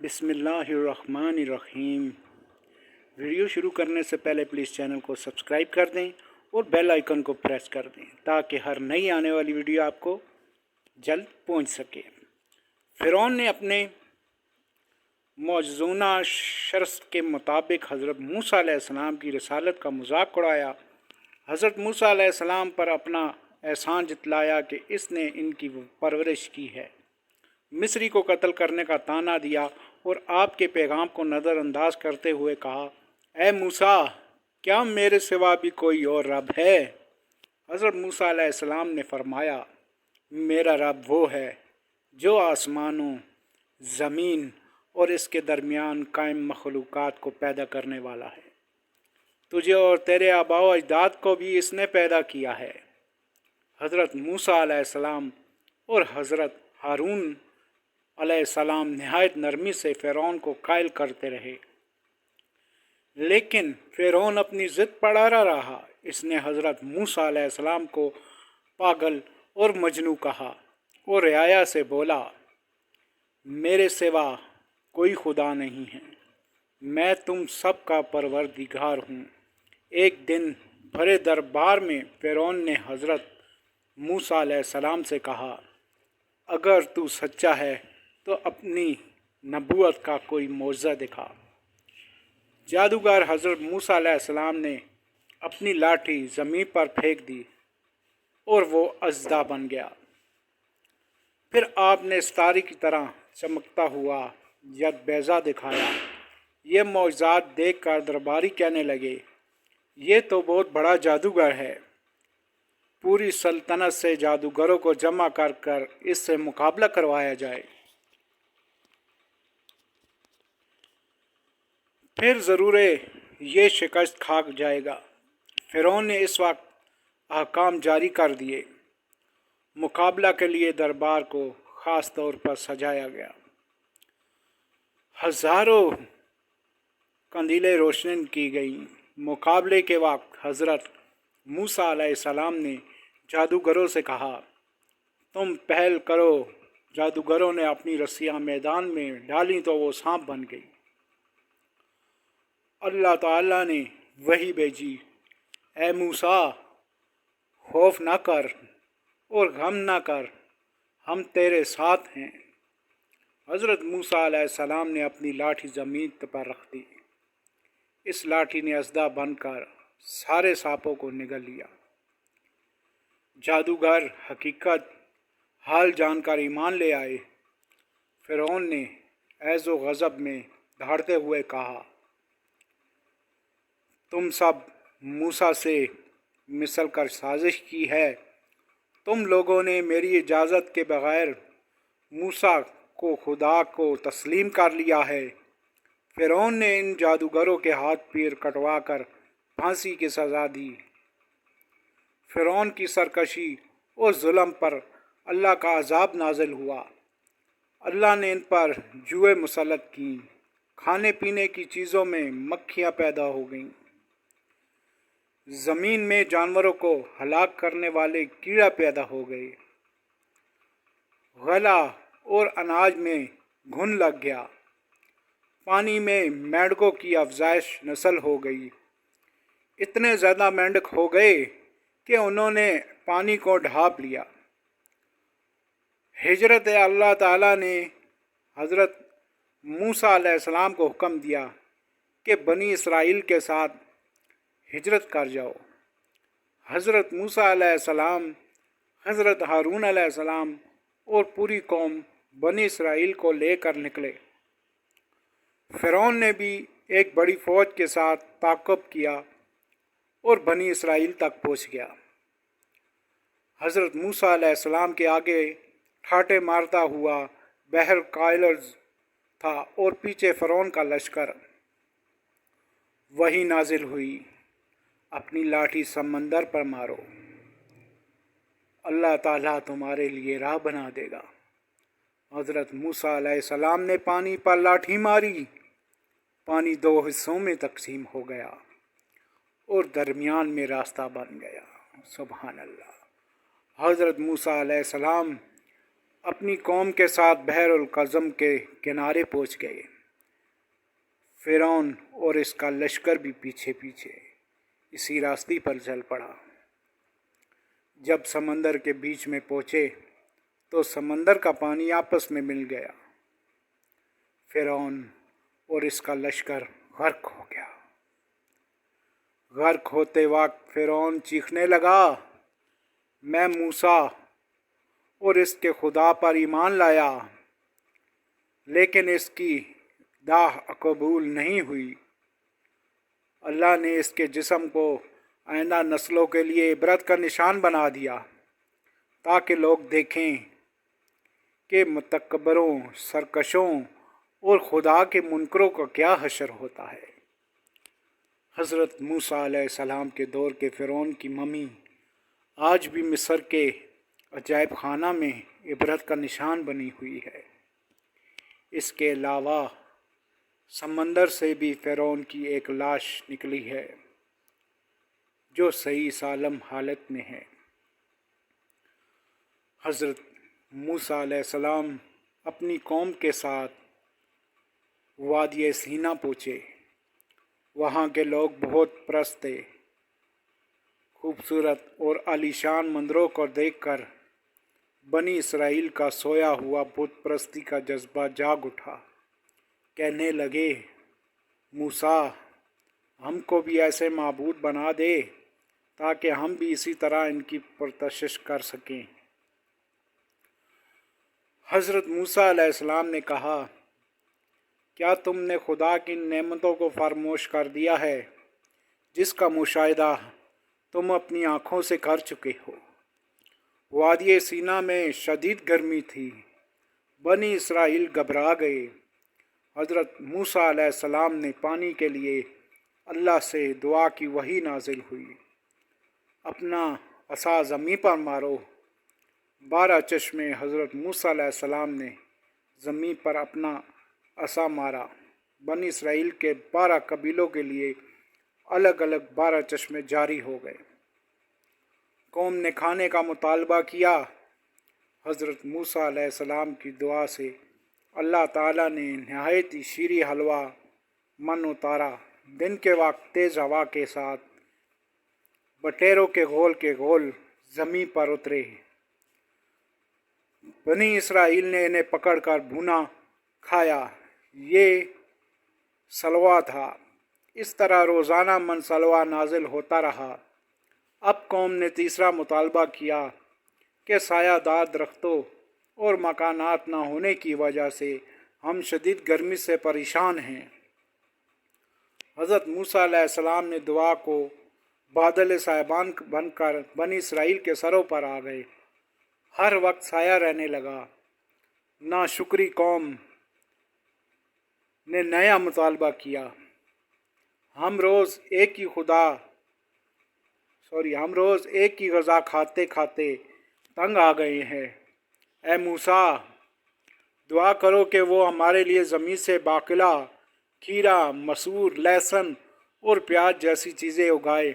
बिस्मिल्लाहिर्रहमानिर्रहीम। वीडियो शुरू करने से पहले प्लीज़ चैनल को सब्सक्राइब कर दें और बेल आइकन को प्रेस कर दें ताकि हर नई आने वाली वीडियो आपको जल्द पहुंच सके। फ़िरौन ने अपने मौजूदा शर्त के मुताबिक हज़रत मूसा अलैहिस्सलाम की रसालत का मजाक उड़ाया। हज़रत मूसा अलैहिस्सलाम पर अपना एहसान जतलाया कि इसने इनकी परवरिश की है, मिस्री को कत्ल करने का ताना दिया और आपके पैगाम को नज़रअंदाज करते हुए कहा, ए मूसा, क्या मेरे सिवा भी कोई और रब है? हज़रत मूसा अलैहिस्सलाम ने फरमाया, मेरा रब वो है जो आसमानों, ज़मीन और इसके दरमियान कायम मखलूक़ात को पैदा करने वाला है। तुझे और तेरे आबा व अजदाद को भी इसने पैदा किया है। हज़रत मूसा अलैहिस्सलाम और हज़रत हारून अलैहिस्सलाम नहायत नरमी से फ़िरौन को कायल करते रहे, लेकिन फ़िरौन अपनी ज़िद पर अड़ा रहा। इसने हज़रत मूसा अलैहिस्सलाम को पागल और मजनू कहा और रियाया से बोला, मेरे सिवा कोई खुदा नहीं है, मैं तुम सब का परवरदिगार हूँ। एक दिन बड़े दरबार में फ़िरौन ने हज़रत मूसा अलैहिस्सलाम से कहा, अगर तू सच्चा है तो अपनी नबूवत का कोई मौज़ा दिखा। जादूगर हज़रत मूसा अलैहिस्सलाम ने अपनी लाठी ज़मीन पर फेंक दी और वो अज़दा बन गया। फिर आपने सितारे की तरह चमकता हुआ यद बैज़ा दिखाया। ये मौज़ात देख कर दरबारी कहने लगे, ये तो बहुत बड़ा जादूगर है। पूरी सल्तनत से जादूगरों को जमा कर कर इससे मुकाबला करवाया जाए, फिर ज़रूर ये शिकस्त खा जाएगा। फ़िरौन ने इस वक्त अहकाम जारी कर दिए। मुकाबला के लिए दरबार को ख़ास तौर पर सजाया गया। हज़ारों कंदीलें रोशन की गईं। मुकाबले के वक्त हज़रत मूसा अलैहिस्सलाम ने जादूगरों से कहा, तुम पहल करो। जादूगरों ने अपनी रस्सियाँ मैदान में डाली तो वो सांप बन गई। अल्लाह ताला ने वही भेजी, ए मूसा, खौफ न कर और गम न कर, हम तेरे साथ हैं। हज़रत मूसा अलैहिस्सलाम ने अपनी लाठी ज़मीन पर रख दी। इस लाठी ने अज़दा बनकर सारे सांपों को निगल लिया। जादूगर हकीकत हाल जानकर ईमान ले आए। फ़िरौन ने ऐज़ो गज़ब में दहाड़ते हुए कहा, तुम सब मूसा से मिसल कर साजिश की है। तुम लोगों ने मेरी इजाज़त के बग़ैर मूसा को खुदा को तस्लीम कर लिया है। फ़िरौन ने इन जादूगरों के हाथ पैर कटवा कर फांसी की सज़ा दी। फ़िरौन की सरकशी और जुल्म पर अल्लाह का अज़ाब नाज़िल हुआ। अल्लाह ने इन पर जुए मुसल्लत की। खाने पीने की चीज़ों में मक्खियाँ पैदा हो गईं। ज़मीन में जानवरों को हलाक करने वाले कीड़ा पैदा हो गए। गला और अनाज में घुन लग गया। पानी में मेंढकों की अफजाइश नस्ल हो गई। इतने ज़्यादा मेंढक हो गए कि उन्होंने पानी को ढाँप लिया। हिजरत अल्लाह ताला ने हज़रत मूसा अलैहिस्सलाम को हुक्म दिया कि बनी इसराइल के साथ हिजरत कर जाओ। हज़रत मूसा अलैहिस्सलाम, हज़रत हारून अलैहिस्सलाम और पूरी कौम बनी इसराइल को लेकर निकले। फ़िरौन ने भी एक बड़ी फ़ौज के साथ ताक़ुब किया और बनी इसराइल तक पहुँच गया। हज़रत मूसा अलैहिस्सलाम के आगे ठाटे मारता हुआ बहर कायलर्स था और पीछे फ़िरौन का लश्कर। वही नाजिल हुई, अपनी लाठी समंदर पर मारो, अल्लाह ताला तुम्हारे लिए राह बना देगा। हज़रत मूसा अलैहिस्सलाम ने पानी पर लाठी मारी। पानी दो हिस्सों में तकसीम हो गया और दरमियान में रास्ता बन गया। सुभान अल्लाह। हज़रत मूसा अलैहिस्सलाम اپنی قوم کے ساتھ بحر القزم کے کنارے پہنچ گئے۔ فرعون اور اس کا لشکر بھی پیچھے پیچھے اسی راستے پر چل پڑا۔ جب سمندر کے بیچ میں پہنچے تو سمندر کا پانی آپس میں مل گیا۔ فرعون اور اس کا لشکر غرق ہو گیا۔ غرق ہوتے وقت فرعون چیخنے لگا، میں موسیٰ اور اس کے خدا پر ایمان لایا، لیکن اس کی دعا قبول نہیں ہوئی۔ اللہ نے اس کے جسم کو آئندہ نسلوں کے لیے عبرت کا نشان بنا دیا، تاکہ لوگ دیکھیں کہ متکبروں، سرکشوں اور خدا کے منکروں کا کیا حشر ہوتا ہے۔ حضرت موسیٰ علیہ السلام کے دور کے فرعون کی ممی آج بھی مصر کے عجائب خانہ میں عبرت کا نشان بنی ہوئی ہے۔ اس کے علاوہ سمندر سے بھی فرعون کی ایک لاش نکلی ہے جو صحیح سالم حالت میں ہے۔ حضرت موسیٰ علیہ السلام اپنی قوم کے ساتھ وادی سینا پہنچے۔ وہاں کے لوگ بہت پرست تھے۔ خوبصورت اور عالیشان مندروں کو دیکھ کر بنی اسرائیل کا سویا ہوا بت پرستی کا جذبہ جاگ اٹھا۔ کہنے لگے، موسیٰ، ہم کو بھی ایسے معبود بنا دے تاکہ ہم بھی اسی طرح ان کی پرستش کر سکیں۔ حضرت موسیٰ علیہ السلام نے کہا، کیا تم نے خدا کی نعمتوں کو فراموش کر دیا ہے جس کا مشاہدہ تم اپنی آنکھوں سے کر چکے ہو؟ وادی سینا میں شدید گرمی تھی۔ بنی اسرائیل گھبرا گئے۔ حضرت موسیٰ علیہ السلام نے پانی کے لیے اللہ سے دعا کی، وحی نازل ہوئی، اپنا عصا زمین پر مارو۔ 12 چشمے حضرت موسیٰ علیہ السلام نے زمین پر اپنا عصا مارا۔ بنی اسرائیل کے 12 قبیلوں کے لیے الگ الگ 12 چشمے جاری ہو گئے۔ قوم نے کھانے کا مطالبہ کیا۔ حضرت موسیٰ علیہ السلام کی دعا سے اللہ تعالیٰ نے نہایت ہی شیریں حلوہ من اتارا۔ دن کے وقت تیز ہوا کے ساتھ بٹیروں کے گول زمین پر اترے۔ بنی اسرائیل نے انہیں پکڑ کر بھونا کھایا۔ یہ سلوہ تھا۔ اس طرح روزانہ من سلوہ نازل ہوتا رہا۔ اب قوم نے تیسرا مطالبہ کیا کہ سایہ دار درختوں اور مکانات نہ ہونے کی وجہ سے ہم شدید گرمی سے پریشان ہیں۔ حضرت موسیٰ علیہ السلام نے دعا کو بادل صاحبان بن کر بنی اسرائیل کے سروں پر آ گئے۔ ہر وقت سایہ رہنے لگا۔ ناشکری قوم نے نیا مطالبہ کیا، ہم روز ایک ہی غذا کھاتے کھاتے تنگ آ گئے ہیں۔ اے موسیٰ، دعا کرو کہ وہ ہمارے لیے زمین سے باقلہ، کھیرا، مسور، لہسن اور پیاز جیسی چیزیں اگائے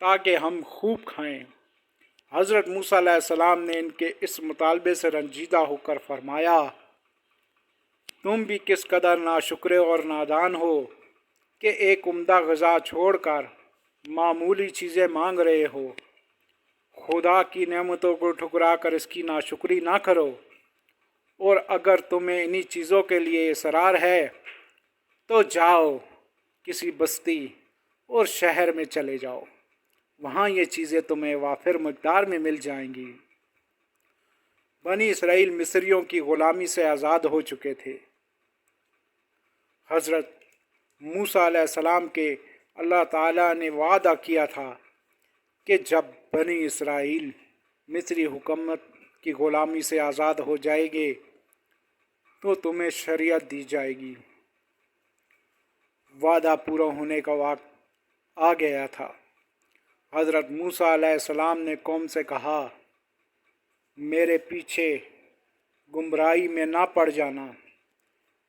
تاکہ ہم خوب کھائیں۔ حضرت موسیٰ علیہ السلام نے ان کے اس مطالبے سے رنجیدہ ہو کر فرمایا، تم بھی کس قدر ناشکرے اور نادان ہو کہ ایک عمدہ غذا چھوڑ کر معمولی چیزیں مانگ رہے ہو۔ خدا کی نعمتوں کو ٹھکرا کر اس کی ناشکری نہ کرو، اور اگر تمہیں انہی چیزوں کے لیے اصرار ہے تو جاؤ کسی بستی اور شہر میں چلے جاؤ، وہاں یہ چیزیں تمہیں وافر مقدار میں مل جائیں گی۔ بنی اسرائیل مصریوں کی غلامی سے آزاد ہو چکے تھے۔ حضرت موسیٰ علیہ السلام کے اللہ تعالیٰ نے وعدہ کیا تھا کہ جب بنی اسرائیل مصری حکومت کی غلامی سے آزاد ہو جائیں گے تو تمہیں شریعت دی جائے گی۔ وعدہ پورا ہونے کا وقت آ گیا تھا۔ حضرت موسیٰ علیہ السلام نے قوم سے کہا، میرے پیچھے گمراہی میں نہ پڑ جانا۔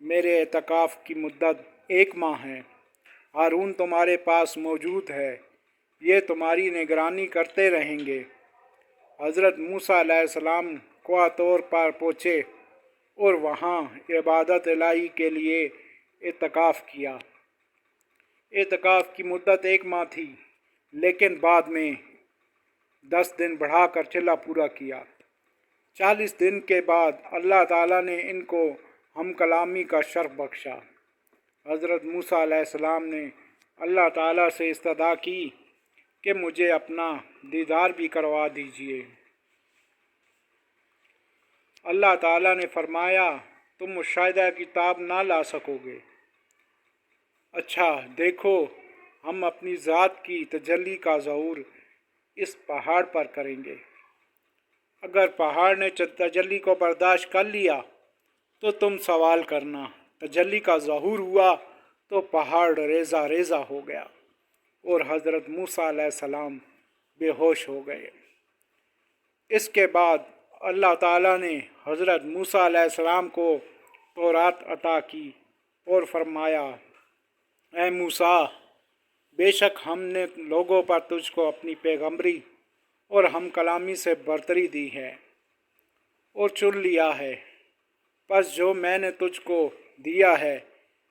میرے اعتکاف کی مدت 1 ماہ ہے۔ ہارون تمہارے پاس موجود ہے، یہ تمہاری نگرانی کرتے رہیں گے۔ حضرت موسیٰ علیہ السلام क्वा तौर पर पहुँचे और वहाँ इबादत इलाही के लिए एतकाफ़ किया। एतकाफ़ की मुद्दत 1 माह थी, लेकिन बाद में 10 दिन बढ़ाकर चिल्ला पूरा किया। 40 दिन के बाद अल्लाह ताला ने इनको हम कलामी का शर्फ बख्शा। हज़रत मूसा अलैहिस्सलाम ने अल्लाह ताला से इस्तदा की कि मुझे अपना दीदार भी करवा दीजिए। अल्लाह ताला ने फरमाया, तुम मुशाहिदा किताब ना ला सकोगे। अच्छा देखो, हम अपनी ज़ात की तजल्ली का ज़हूर इस पहाड़ पर करेंगे। अगर पहाड़ ने तजल्ली को बर्दाश्त कर लिया तो तुम सवाल करना। तजल्ली का ज़हूर हुआ तो पहाड़ रेज़ा रेज़ा हो गया और हज़रत मूसा अलैहिस्सलाम बेहोश हो गए। इसके बाद अल्लाह ताला ने हज़रत मूसा अलैहिस्सलाम को तौरात अता की और फरमाया, ऐ मूसा, बेशक हमने लोगों पर तुझको अपनी पैगम्बरी और हम कलामी से बरतरी दी है और चुन लिया है। बस जो मैंने तुझको दिया है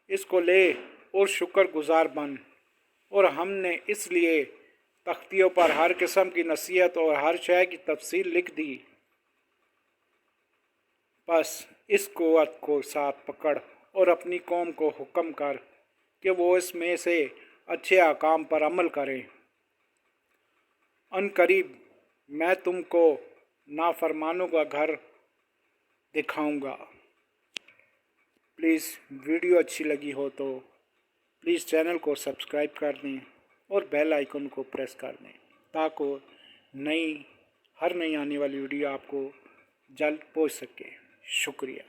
इसको ले और शुक्रगुजार बन। और हमने इसलिए तख्तियों पर हर किस्म की नसीहत और हर शय की तफसील लिख दी। बस इस कुव्वत को साथ पकड़ और अपनी कौम को हुक्म कर कि वो इसमें से अच्छे अहकाम पर अमल करें। अनकरीब मैं तुमको नाफरमानों का घर दिखाऊंगा। प्लीज़ वीडियो अच्छी लगी हो तो प्लीज़ चैनल को सब्सक्राइब कर दें और बेल आइकन को प्रेस कर दें ताकि हर नई आने वाली वीडियो आपको जल्द पहुंच सके। शुक्रिया।